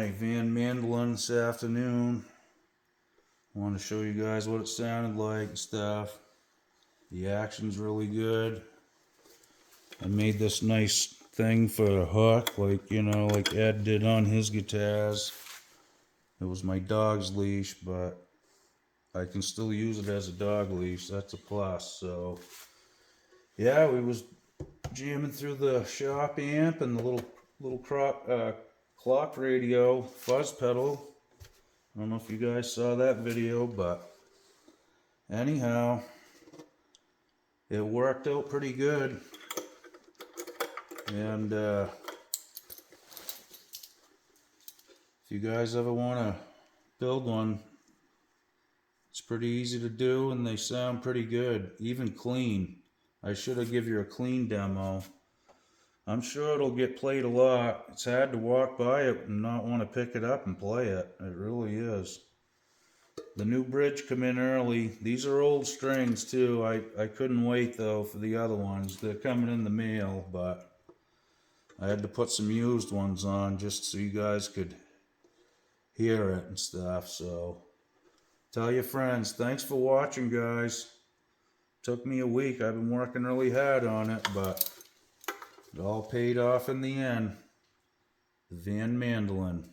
my Van mandolin this afternoon. I want to show you guys what it sounded like and stuff. The action's really good. I made this nice thing for a hook, like, you know, like Ed did on his guitars. It was my dog's leash, but I can still use it as a dog leash. That's a plus. So yeah, we was jamming through the shop amp and the little clock radio fuzz pedal. I don't know if you guys saw that video, but anyhow, it worked out pretty good. And if you guys ever want to build one, it's pretty easy to do and they sound pretty good, even clean. I should have given you a clean demo. I'm sure it'll get played a lot. It's hard to walk by it and not want to pick it up and play it. It really is. The new bridge come in early. These are old strings too. I couldn't wait though for the other ones. They're coming in the mail, but I had to put some used ones on just so you guys could hear it and stuff. So tell your friends. Thanks for watching, guys. Took me a week. I've been working really hard on it, but it all paid off in the end. The Van mandolin.